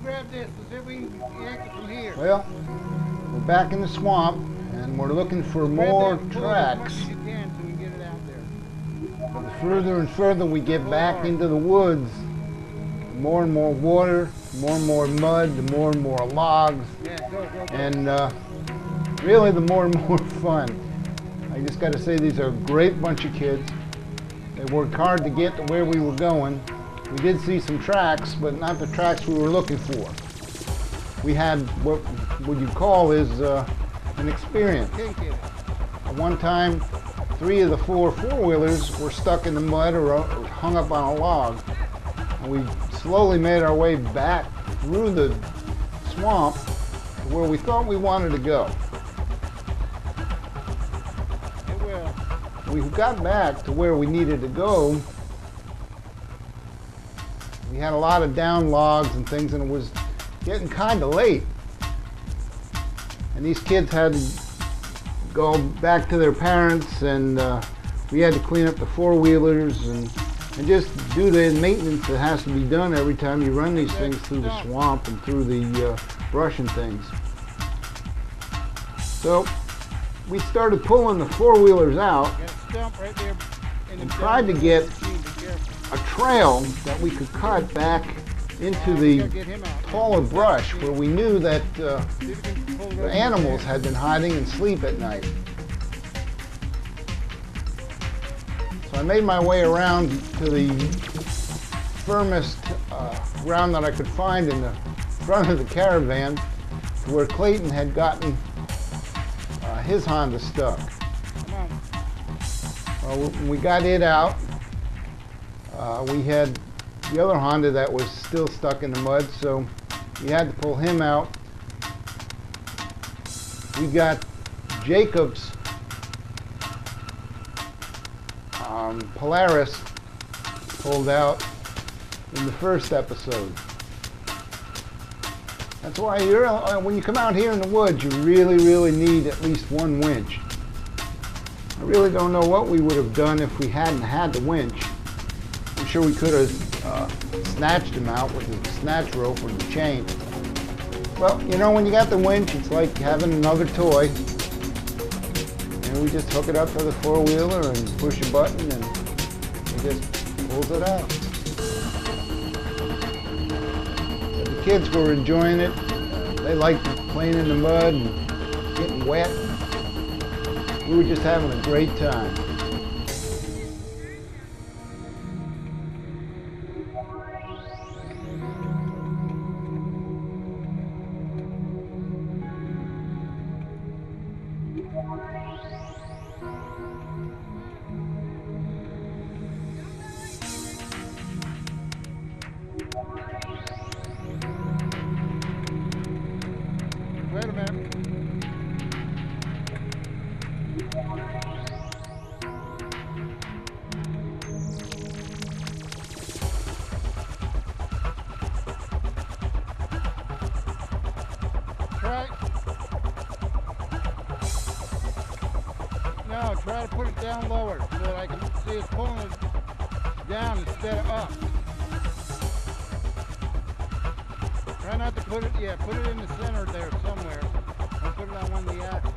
grab this and see if we can exit from here. Well, we're back in the swamp and we're looking for more tracks. You can so we can get it out there. But the further and further we get back into the woods, more and more water, more and more mud, the more and more logs, Yeah, go. and really the more and more fun. I just got to say, these are a great bunch of kids. They worked hard to get to where we were going. We did see some tracks, but not the tracks we were looking for. We had what you call is an experience. At one time, 3 of the 4 four-wheelers were stuck in the mud or hung up on a log. And we slowly made our way back through the swamp to where we thought we wanted to go. We got back to where we needed to go. We had a lot of down logs and things, and it was getting kind of late. And these kids had to go back to their parents, and we had to clean up the four-wheelers and just do the maintenance that has to be done every time you run these things through the swamp and through the brush and things. So we started pulling the four-wheelers out and tried to get a trail that we could cut back into the taller brush where we knew that the animals had been hiding and sleep at night. So I made my way around to the firmest ground that I could find in the front of the caravan to where Clayton had gotten his Honda stuck. Well, when we got it out, we had the other Honda that was still stuck in the mud, so we had to pull him out. We got Jacob's Polaris pulled out in the first episode. That's why when you come out here in the woods, you really need at least one winch. I really don't know what we would have done if we hadn't had the winch. I'm sure we could have snatched him out with the snatch rope or the chain. Well, you know, when you got the winch, it's like having another toy. And we just hook it up to the four-wheeler and push a button and it just pulls it out. But the kids were enjoying it. They liked playing in the mud and getting wet. We were just having a great time. Wait a minute. Try to put it down lower so that I can see it's pulling it down instead of up. Try not to put it, put it in the center there somewhere. Or put it on one of the axles.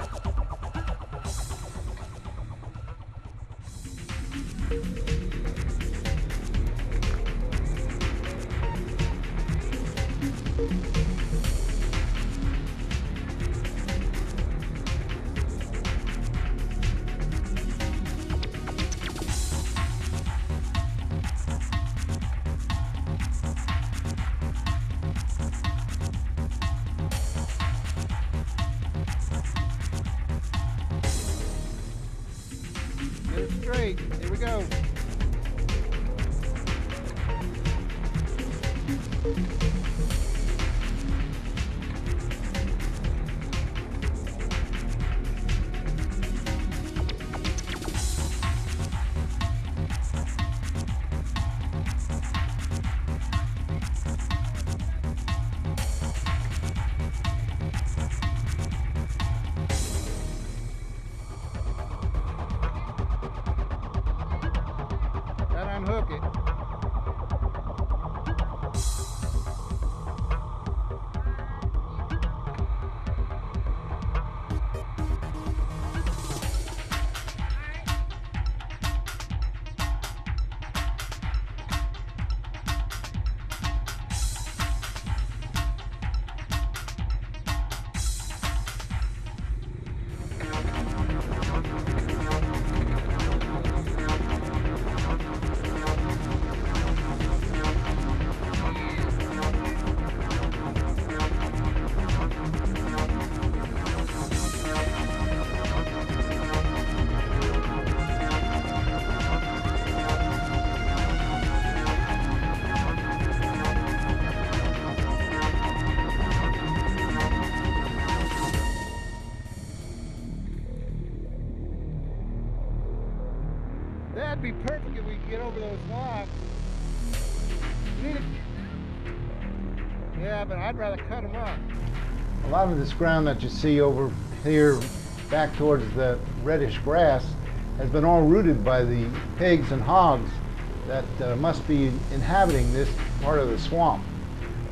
Get it straight. Here we go. over those logs. You need to, yeah, but I'd rather cut them up. A lot of this ground that you see over here back towards the reddish grass has been all rooted by the pigs and hogs that must be inhabiting this part of the swamp.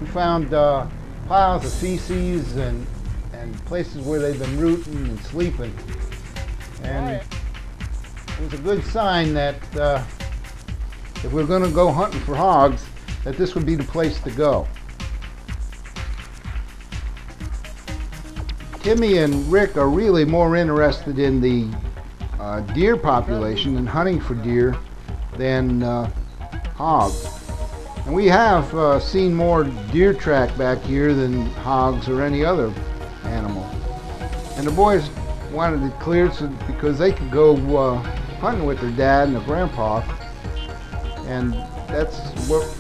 We found piles of feces and places where they've been rooting and sleeping. And it was a good sign that if we're going to go hunting for hogs, that this would be the place to go. Timmy and Rick are really more interested in the deer population and hunting for deer than hogs. And we have seen more deer track back here than hogs or any other animal. And the boys wanted it cleared because they could go hunting with their dad and their grandpa. And that's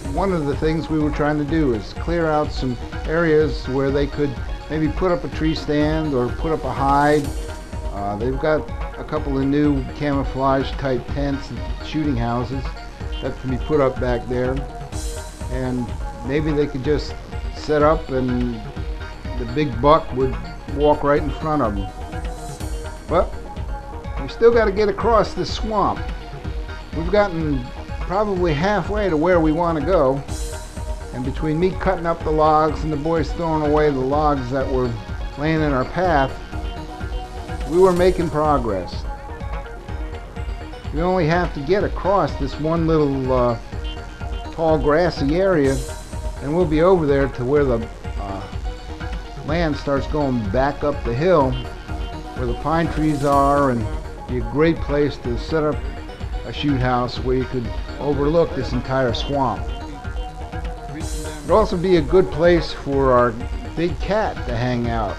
one of the things we were trying to do, is clear out some areas where they could maybe put up a tree stand or put up a hide. They've got a couple of new camouflage type tents and shooting houses that can be put up back there. And maybe they could just set up and the big buck would walk right in front of them. But we still got to get across this swamp. We've gotten probably halfway to where we want to go. And between me cutting up the logs and the boys throwing away the logs that were laying in our path, we were making progress. We only have to get across this one little tall grassy area and we'll be over there to where the land starts going back up the hill where the pine trees are, and be a great place to set up a shoot house where you could overlook this entire swamp. It'd also be a good place for our big cat to hang out.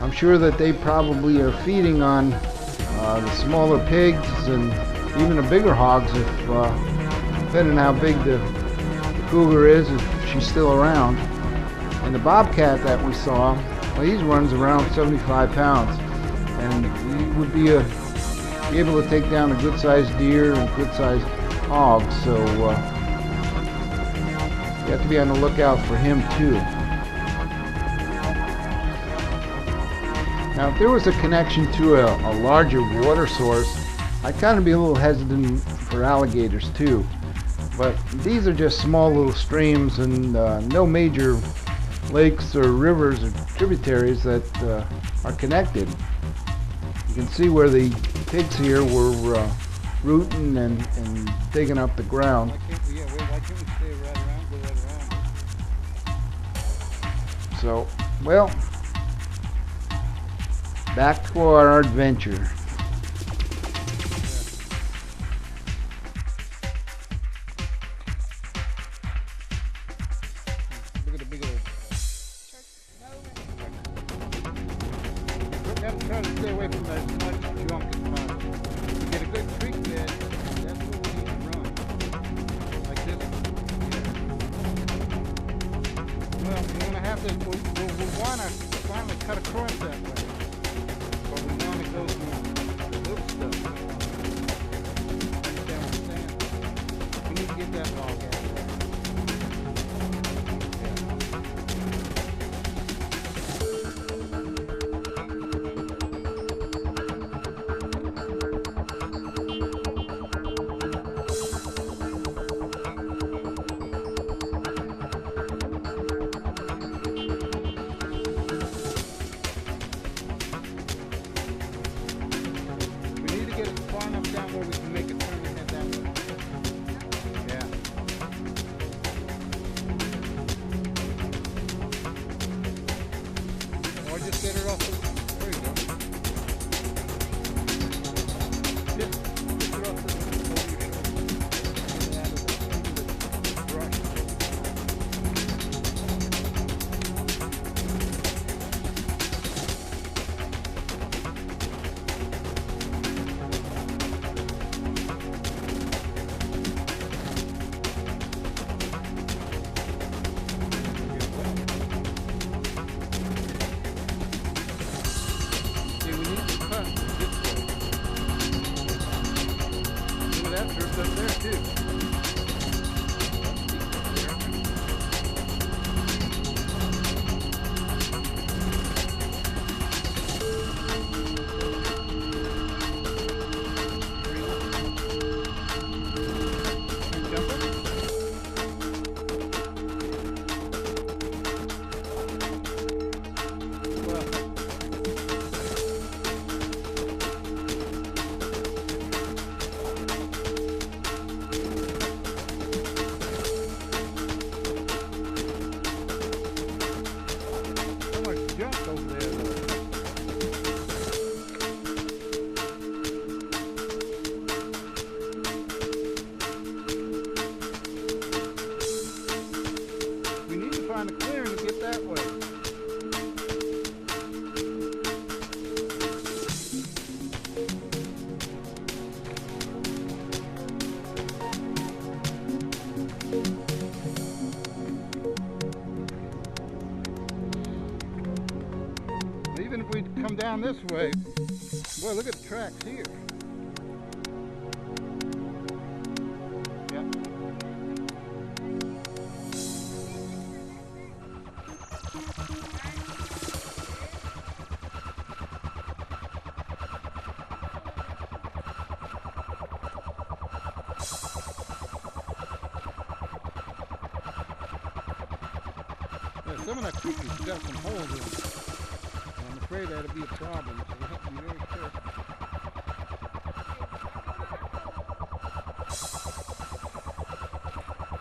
I'm sure that they probably are feeding on the smaller pigs and even the bigger hogs, if depending on how big the cougar is, if she's still around. And the bobcat that we saw, well, he runs around 75 pounds, and he would be able to take down a good-sized deer and good-sized hog. So you have to be on the lookout for him too. Now, if there was a connection to a larger water source, I'd kind of be a little hesitant for alligators too. But these are just small little streams and no major lakes or rivers or tributaries that are connected. You can see where the pigs here were rooting and digging up the ground. Why can't we stay right around, go right around? So, well, back to our adventure. Look at the big old. We gotta try to stay away from as much junk as possible. If we get a good creek bed, that's what we need to run. Like this. Well, we're gonna have to. We'll wanna finally cut across that way. But we want to go through little stuff. Understand what I'm saying? We need to get that log out of there. We need to get it far enough down where we can make a turn and head that way. Yeah. Or just get it off the. There you go. Just get it off the. Over your shoulder. Get it out of the brush. around the clearing to get that way. Even if we come down this way, boy, look at the tracks here. Yep. Yeah, some of that creek has got some holes in it. I'm afraid that'll be a problem, so we have to be very careful.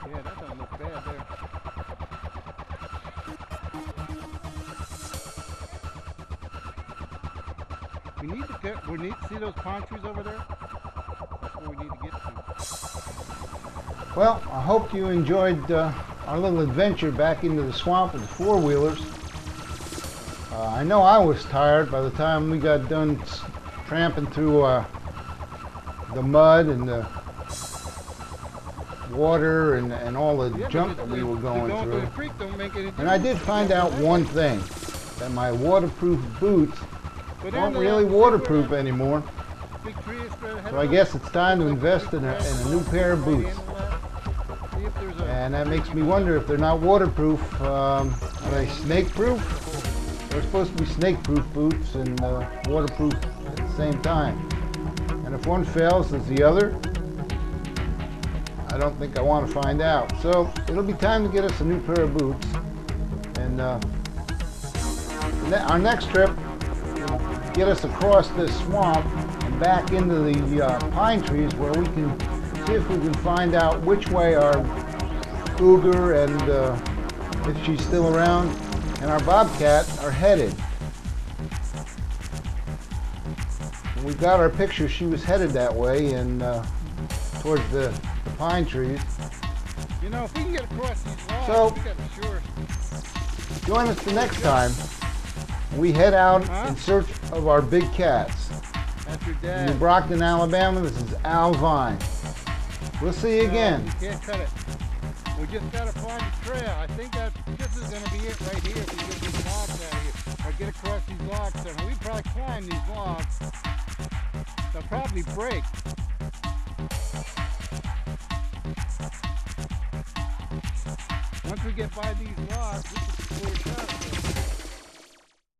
Yeah, that don't look bad there. We need to see those pine trees over there. That's where we need to get to. Well, I hope you enjoyed our little adventure back into the swamp with the four-wheelers. I know I was tired by the time we got done tramping through the mud and the water and all the junk that we were going through. The creek don't make any difference. And I did find out one thing, that my waterproof boots aren't really waterproof anymore. So I guess it's time to invest in a new pair of boots. And that makes me wonder if they're not waterproof. Are they snake-proof? They're supposed to be snake-proof boots and waterproof at the same time. And if one fails, does the other? I don't think I want to find out. So it'll be time to get us a new pair of boots. And our next trip will get us across this swamp and back into the pine trees, where we can see if we can find out which way our cougar and if she's still around, and our bobcat are headed. When we got our picture, she was headed that way and towards the pine trees. You know, if we can get across these logs, So, we got the shore. join us the next time we head out in search of our big cats. That's your In dad. New Brockton, Alabama, this is Al Vine. We'll see you again. You can't cut it. We just gotta find the trail. I think that this is gonna be it right here if we get these logs out of here. Or get across these logs somewhere. We probably climb these logs. They'll probably break. Once we get by these logs, this is a clear shot.